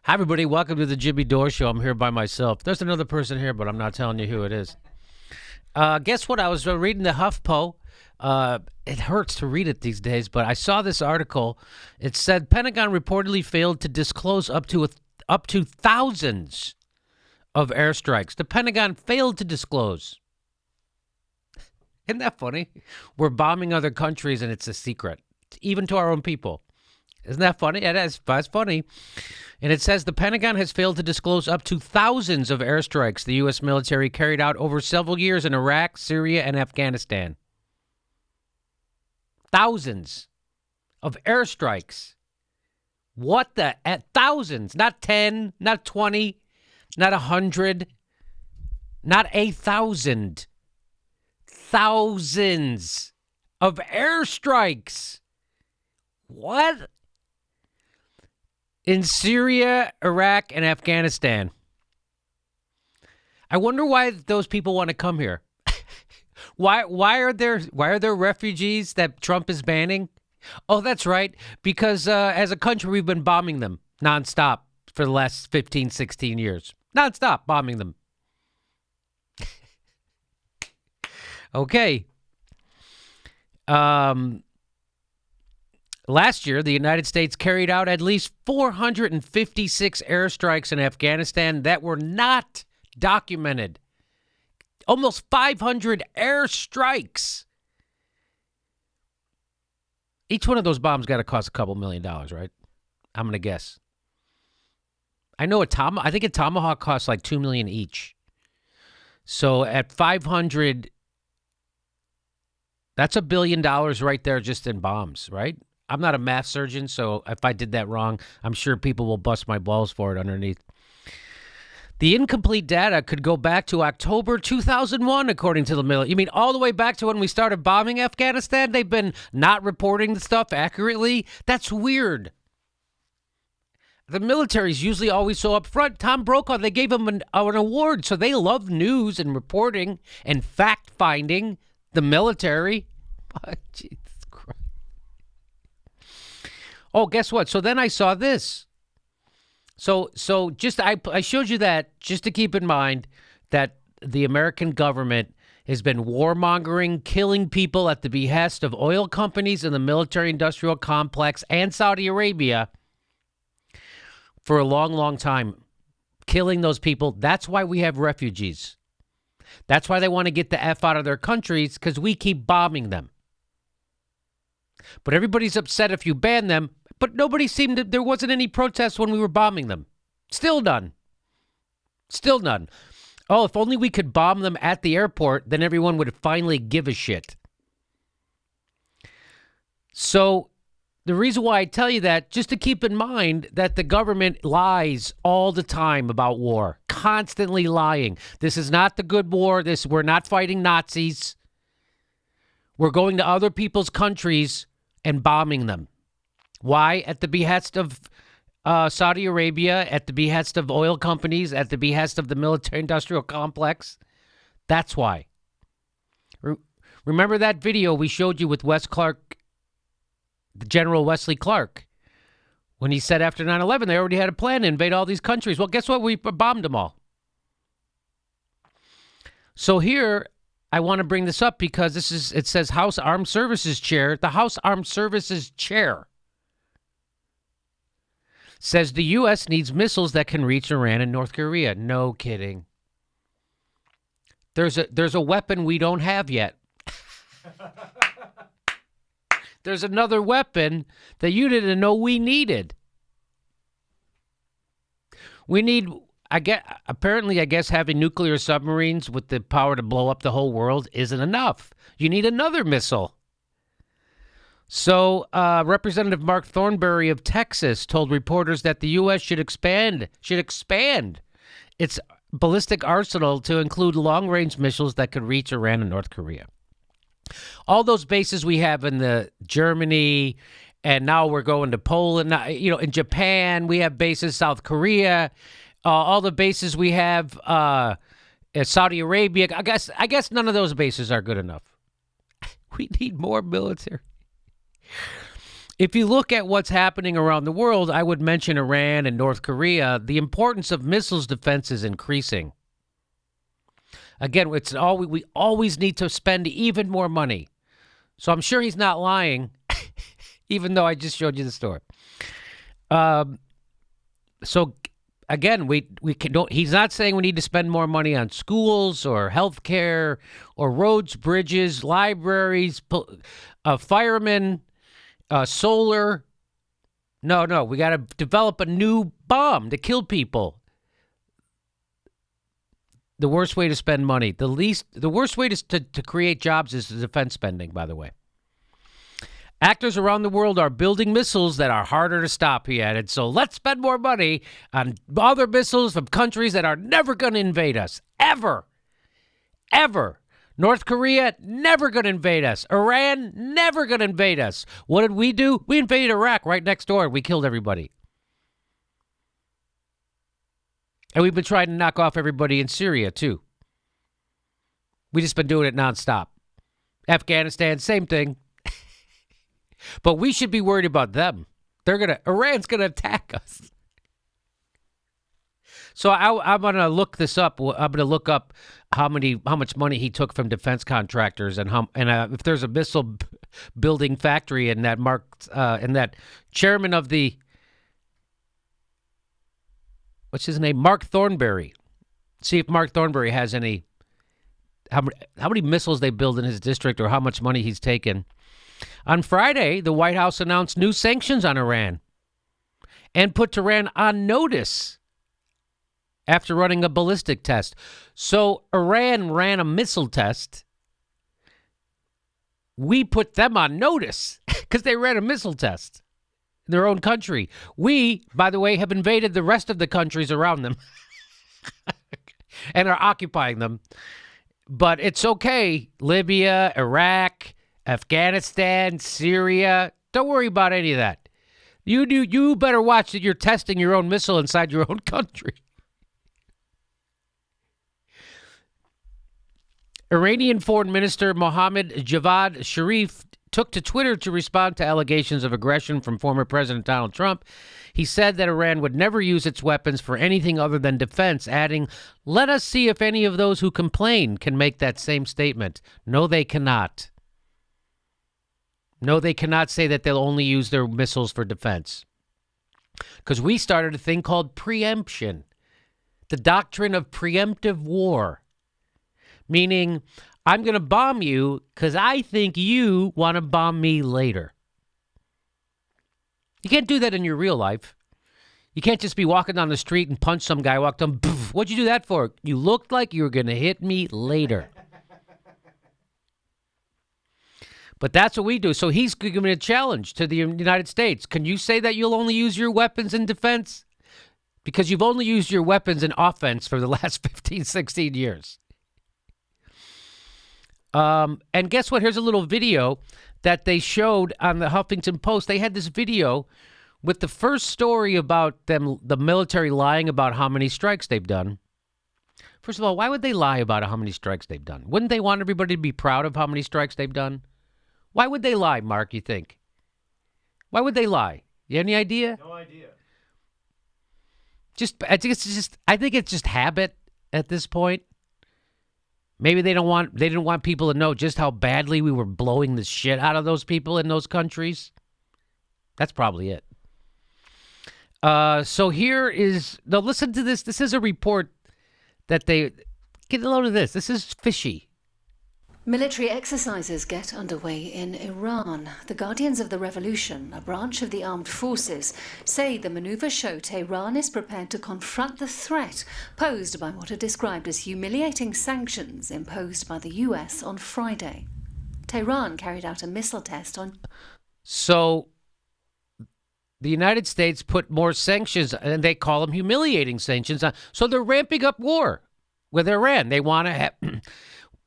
Hi, everybody. Welcome to the Jimmy Dore Show. I'm here by myself. There's another person here, but I'm not telling you who it is. Guess what? I was reading the HuffPo. It hurts to read it these days, but I saw this article. It said Pentagon reportedly failed to disclose up to thousands of airstrikes. The Pentagon failed to disclose. Isn't that funny? We're bombing other countries, and it's a secret, even to our own people. Isn't that funny? That's funny. And it says the Pentagon has failed to disclose up to thousands of airstrikes the U.S. military carried out over several years in Iraq, Syria, and Afghanistan. Thousands of airstrikes. What the? At thousands, not 10, not 20, not 100, not 1,000. Thousands of airstrikes. What? In Syria, Iraq, and Afghanistan. I wonder why those people want to come here. Why are there refugees that Trump is banning? Oh, that's right. Because as a country, we've been bombing them nonstop for the last 15, 16 years. Nonstop bombing them. Okay. Last year, the United States carried out at least 456 airstrikes in Afghanistan that were not documented. Almost 500 airstrikes. Each one of those bombs got to cost a couple $1 million, right? I'm going to guess. I know I think a Tomahawk costs like $2 million each. So at 500, that's $1 billion right there just in bombs, right? I'm not a math surgeon, so if I did that wrong, I'm sure people will bust my balls for it underneath. The incomplete data could go back to October 2001, according to the military. You mean all the way back to when we started bombing Afghanistan? They've been not reporting the stuff accurately? That's weird. The military's usually always so upfront. Tom Brokaw, they gave him an award, so they love news and reporting and fact-finding. The military. Oh, Jesus Christ. Oh, guess what? So then I saw this. So just I showed you that just to keep in mind that the American government has been warmongering, killing people at the behest of oil companies and the military-industrial complex and Saudi Arabia for a long, long time. Killing those people. That's why we have refugees. That's why they want to get the F out of their countries, because we keep bombing them. But everybody's upset if you ban them. But there wasn't any protests when we were bombing them. Still none. Still none. Oh, if only we could bomb them at the airport, then everyone would finally give a shit. So the reason why I tell you that, just to keep in mind that the government lies all the time about war. Constantly lying. This is not the good war. We're not fighting Nazis. We're going to other people's countries and bombing them. Why? At the behest of Saudi Arabia, at the behest of oil companies, at the behest of the military-industrial complex. That's why. Remember that video we showed you with Wes Clark, General Wesley Clark, when he said after 9/11 they already had a plan to invade all these countries. Well, guess what? We bombed them all. So here, I want to bring this up because it says House Armed Services Chair. The House Armed Services Chair says the U.S. needs missiles that can reach Iran and North Korea. No kidding. There's a weapon we don't have yet. There's another weapon that you didn't know we needed. We need, I guess having nuclear submarines with the power to blow up the whole world isn't enough. You need another missile. So Representative Mark Thornberry of Texas told reporters that the U.S. should expand its ballistic arsenal to include long-range missiles that could reach Iran and North Korea. All those bases we have in the Germany, and now we're going to Poland. In Japan, we have bases. South Korea, all the bases we have. Saudi Arabia. I guess none of those bases are good enough. We need more military. If you look at what's happening around the world, I would mention Iran and North Korea. The importance of missiles defense is increasing. Again, we always need to spend even more money. So I'm sure he's not lying, even though I just showed you the story. So again, he's not saying we need to spend more money on schools or healthcare or roads, bridges, libraries, firemen, solar. No, we got to develop a new bomb to kill people. The worst way to spend money, the worst way to create jobs is defense spending, by the way. Actors around the world are building missiles that are harder to stop, he added. So let's spend more money on other missiles from countries that are never going to invade us. Ever. Ever. North Korea, never going to invade us. Iran, never going to invade us. What did we do? We invaded Iraq right next door. We killed everybody. And we've been trying to knock off everybody in Syria, too. We just been doing it nonstop. Afghanistan, same thing. But we should be worried about them. Iran's going to attack us. So I'm going to look this up. I'm going to look up how much money he took from defense contractors and if there's a missile building factory in that chairman of the, what's his name? Mark Thornberry. See if Mark Thornberry has how many missiles they build in his district or how much money he's taken. On Friday, the White House announced new sanctions on Iran and put Iran on notice after running a ballistic test. So Iran ran a missile test. We put them on notice because they ran a missile test in their own country. We, by the way, have invaded the rest of the countries around them and are occupying them. But it's okay. Libya, Iraq, Afghanistan, Syria. Don't worry about any of that. You better watch that you're testing your own missile inside your own country. Iranian Foreign Minister Mohammad Javad Zarif took to Twitter to respond to allegations of aggression from former President Donald Trump. He said that Iran would never use its weapons for anything other than defense, adding, "Let us see if any of those who complain can make that same statement." No, they cannot. No, they cannot say that they'll only use their missiles for defense. Because we started a thing called preemption, the doctrine of preemptive war, meaning I'm going to bomb you because I think you want to bomb me later. You can't do that in your real life. You can't just be walking down the street and punch some guy, walk down, what'd you do that for? You looked like you were going to hit me later. But that's what we do. So he's giving a challenge to the United States. Can you say that you'll only use your weapons in defense? Because you've only used your weapons in offense for the last 15, 16 years. And guess what? Here's a little video that they showed on the Huffington Post. They had this video with the first story about the military lying about how many strikes they've done. First of all, why would they lie about how many strikes they've done? Wouldn't they want everybody to be proud of how many strikes they've done? Why would they lie, Mark, you think? Why would they lie? You have any idea? No idea. I think it's just habit at this point. Maybe they didn't want people to know just how badly we were blowing the shit out of those people in those countries. That's probably it. So listen to this. This is a report that get a load of this. This is fishy. Military exercises get underway in Iran. The Guardians of the Revolution, a branch of the armed forces, say the maneuver show Tehran is prepared to confront the threat posed by what are described as humiliating sanctions imposed by the US on Friday. Tehran carried out a missile test on... So the United States put more sanctions, and they call them humiliating sanctions. So they're ramping up war with Iran. They want to have...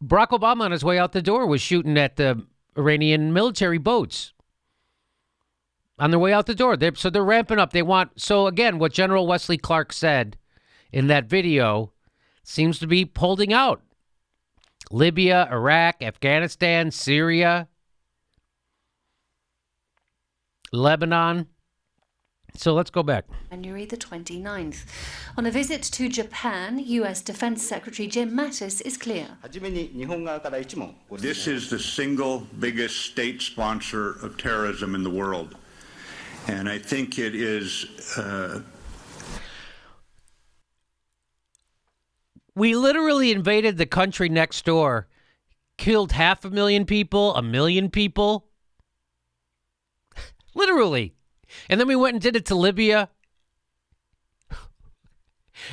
Barack Obama on his way out the door was shooting at the Iranian military boats on their way out the door. So they're ramping up. So again, what General Wesley Clark said in that video seems to be holding out. Libya, Iraq, Afghanistan, Syria. Lebanon. So let's go back. January the 29th. On a visit to Japan, U.S. Defense Secretary Jim Mattis is clear. This is the single biggest state sponsor of terrorism in the world. And I think it is... We literally invaded the country next door, killed 500,000 people, 1 million people. Literally. And then we went and did it to Libya.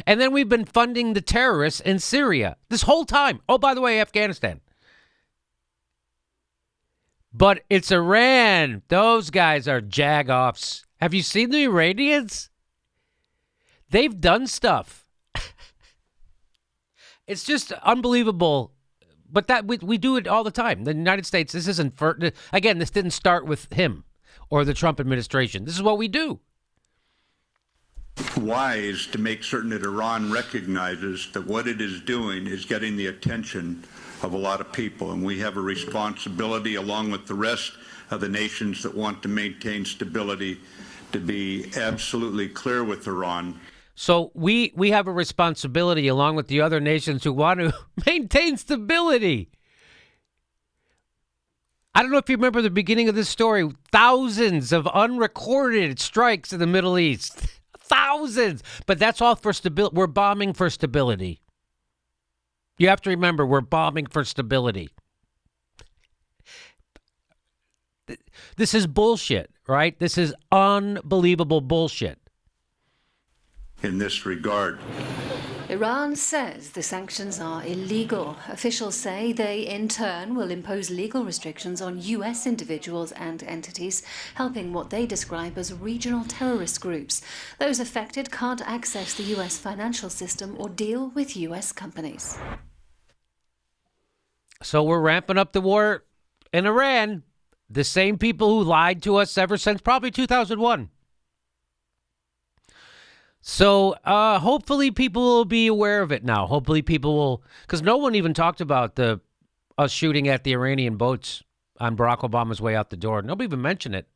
And then we've been funding the terrorists in Syria this whole time. Oh, by the way, Afghanistan. But it's Iran. Those guys are jagoffs. Have you seen the Iranians? They've done stuff. It's just unbelievable. But that we do it all the time. The United States, this isn't, again, this didn't start with him or the Trump administration. This is what we do. Wise to make certain that Iran recognizes that what it is doing is getting the attention of a lot of people. And we have a responsibility, along with the rest of the nations that want to maintain stability, to be absolutely clear with Iran. So we have a responsibility, along with the other nations who want to maintain stability. I don't know if you remember the beginning of this story. Thousands of unrecorded strikes in the Middle East. Thousands. But that's all for stability. We're bombing for stability. You have to remember, we're bombing for stability. This is bullshit, right? This is unbelievable bullshit. In this regard. Iran says the sanctions are illegal. Officials say they, in turn, will impose legal restrictions on U.S. individuals and entities, helping what they describe as regional terrorist groups. Those affected can't access the U.S. financial system or deal with U.S. companies. So we're ramping up the war in Iran. The same people who lied to us ever since probably 2001. So hopefully people will be aware of it now. Hopefully people will, because no one even talked about us shooting at the Iranian boats on Barack Obama's way out the door. Nobody even mentioned it.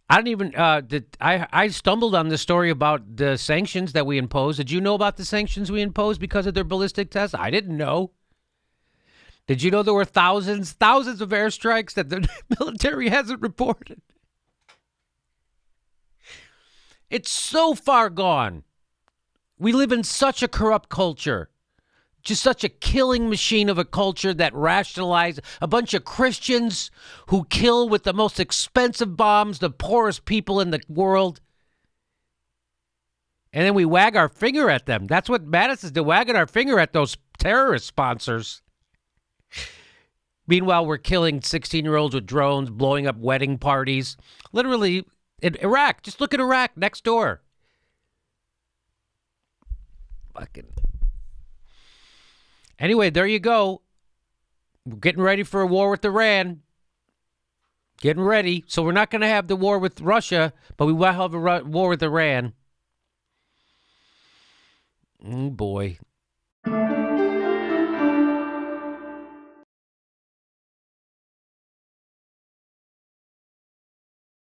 I didn't even, I stumbled on the story about the sanctions that we imposed. Did you know about the sanctions we imposed because of their ballistic tests? I didn't know. Did you know there were thousands of airstrikes that the military hasn't reported? It's so far gone. We live in such a corrupt culture, just such a killing machine of a culture that rationalizes a bunch of Christians who kill with the most expensive bombs, the poorest people in the world. And then we wag our finger at them. That's what Mattis is doing, wagging our finger at those terrorist sponsors. Meanwhile, we're killing 16-year-olds with drones, blowing up wedding parties. Literally, in Iraq, just look at Iraq next door. Fucking. Anyway, there you go. We're getting ready for a war with Iran. Getting ready. So we're not going to have the war with Russia, but we will have a war with Iran. Oh, boy.